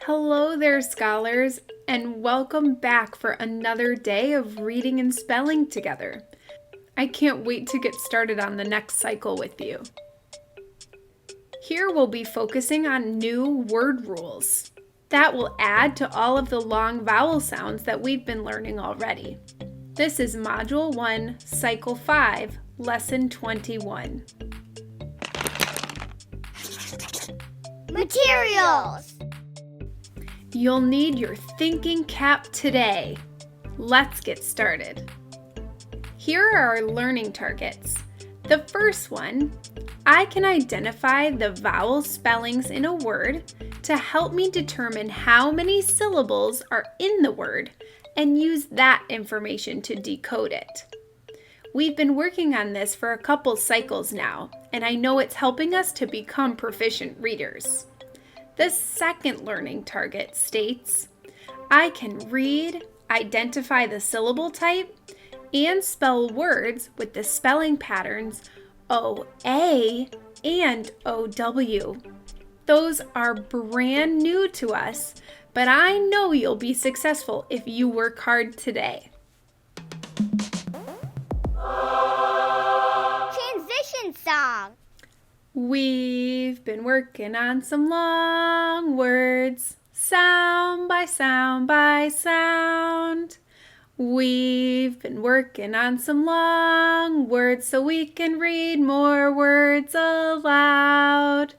Hello there, scholars, and welcome back for another day of reading and spelling together. I can't wait to get started on the next cycle with you. Here we'll be focusing on new word rules that will add to all of the long vowel sounds that we've been learning already. This is Module 1, Cycle 5, Lesson 21. Materials! You'll need your thinking cap today. Let's get started. Here are our learning targets. The first one, I can identify the vowel spellings in a word to help me determine how many syllables are in the word and use that information to decode it. We've been working on this for a couple cycles now, and I know it's helping us to become proficient readers. The second learning target states, I can read, identify the syllable type, and spell words with the spelling patterns OA and OW. Those are brand new to us, but I know you'll be successful if you work hard today. Transition song. We've been working on some long words, sound by sound by sound. We've been working on some long words so we can read more words aloud.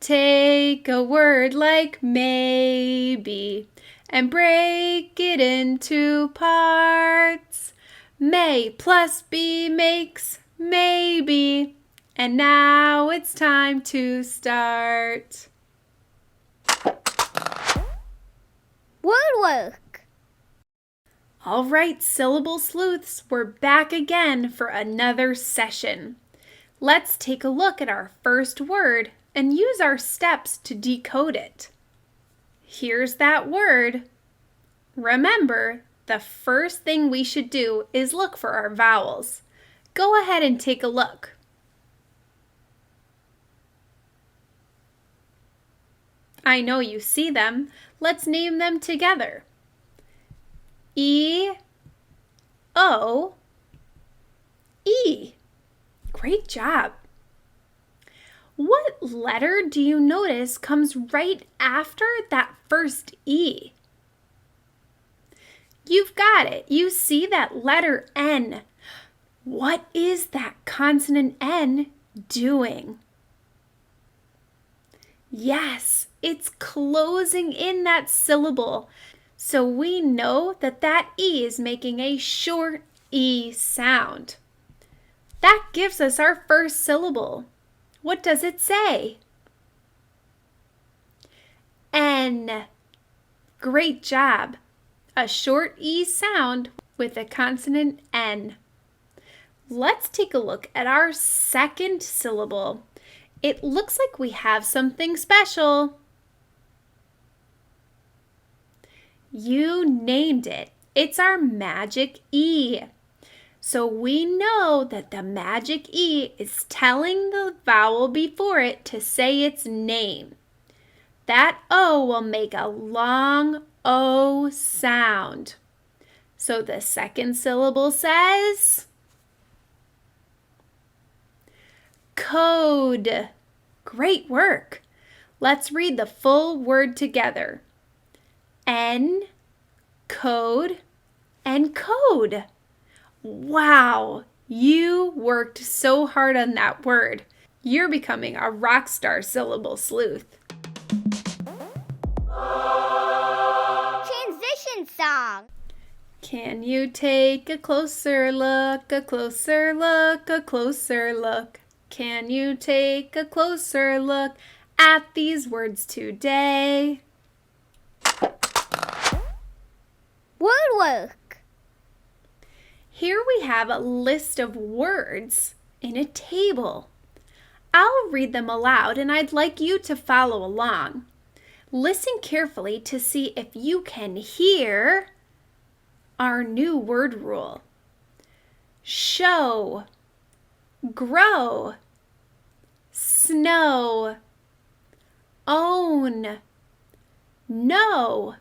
Take a word like maybe and break it into parts. May plus be makes maybe. And now it's time to start. Word work. All right, syllable sleuths, we're back again for another session. Let's take a look at our first word and use our steps to decode it. Here's that word. Remember, the first thing we should do is look for our vowels. Go ahead and take a look. I know you see them. Let's name them together. E, O, E. Great job. What letter do you notice comes right after that first E? You've got it. You see that letter N. What is that consonant N doing? Yes, it's closing in that syllable. So we know that that E is making a short E sound. That gives us our first syllable. What does it say? N. Great job. A short E sound with a consonant N. Let's take a look at our second syllable. It looks like we have something special. You named it. It's our magic E. So we know that the magic E is telling the vowel before it to say its name. That O will make a long O sound. So the second syllable says code. Great work. Let's read the full word together. N, code, and code. Wow, you worked so hard on that word. You're becoming a rock star syllable sleuth. Transition song. Can you take a closer look, a closer look, a closer look? Can you take a closer look at these words today? Word work. Here we have a list of words in a table. I'll read them aloud and I'd like you to follow along. Listen carefully to see if you can hear our new word rule. Show, grow, snow, own, know,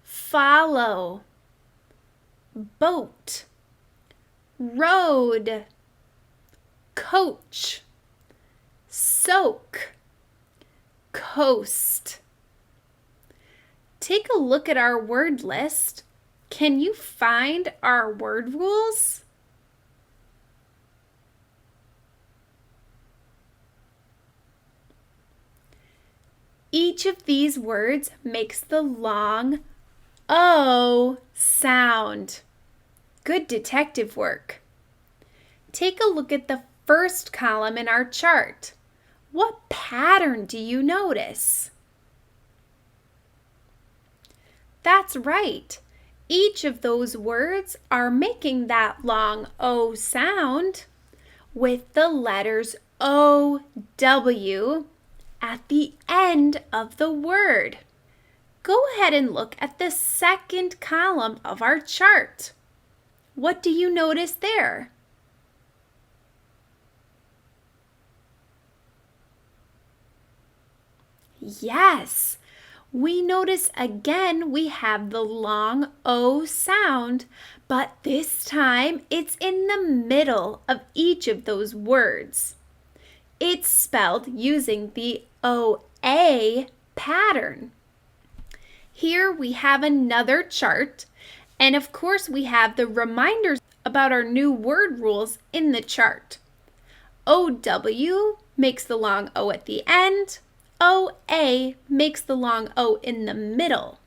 follow, boat, road, coach, soak, coast. Take a look at our word list. Can you find our word rules? Each of these words makes the long O sound. Good detective work. Take a look at the first column in our chart. What pattern do you notice? That's right. Each of those words are making that long O sound with the letters O-W at the end of the word. Go ahead and look at the second column of our chart. What do you notice there? Yes, we notice again we have the long O sound, but this time it's in the middle of each of those words. It's spelled using the OA pattern. Here we have another chart, and of course we have the reminders about our new word rules in the chart. OW makes the long O at the end. OA makes the long O in the middle.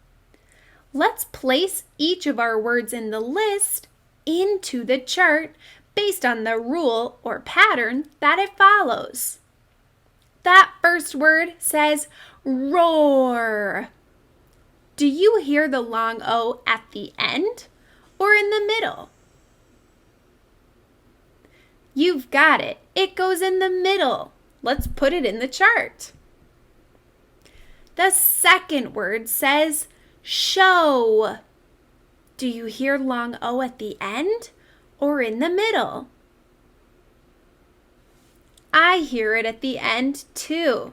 Let's place each of our words in the list into the chart based on the rule or pattern that it follows. That first word says roar. Do you hear the long O at the end or in the middle? You've got it. It goes in the middle. Let's put it in the chart. The second word says show. Do you hear long O at the end or in the middle? I hear it at the end too.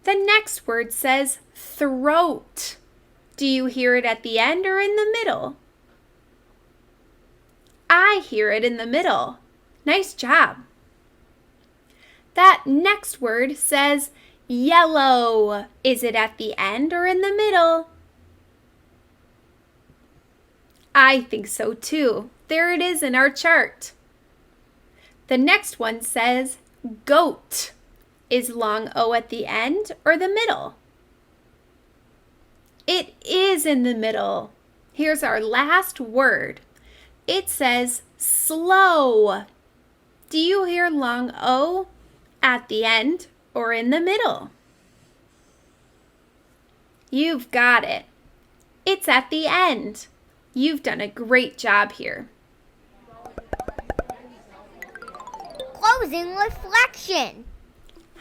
The next word says throat. Do you hear it at the end or in the middle? I hear it in the middle. Nice job. That next word says yellow. Is it at the end or in the middle? I think so too. There it is in our chart. The next one says goat. Is long O at the end or the middle? It is in the middle. Here's our last word. It says slow. Do you hear long O at the end or in the middle? You've got it. It's at the end. You've done a great job here. Closing reflection.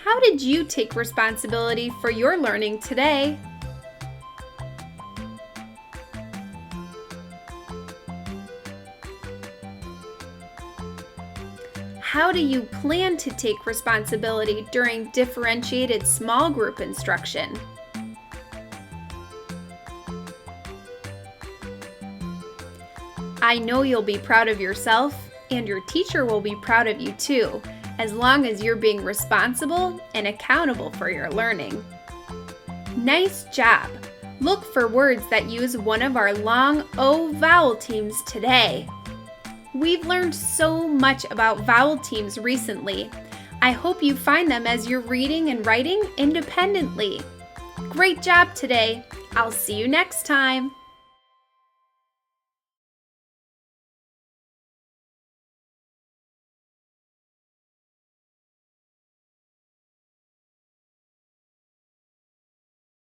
How did you take responsibility for your learning today? How do you plan to take responsibility during differentiated small group instruction? I know you'll be proud of yourself, and your teacher will be proud of you too, as long as you're being responsible and accountable for your learning. Nice job! Look for words that use one of our long O vowel teams today. We've learned so much about vowel teams recently. I hope you find them as you're reading and writing independently. Great job today! I'll see you next time.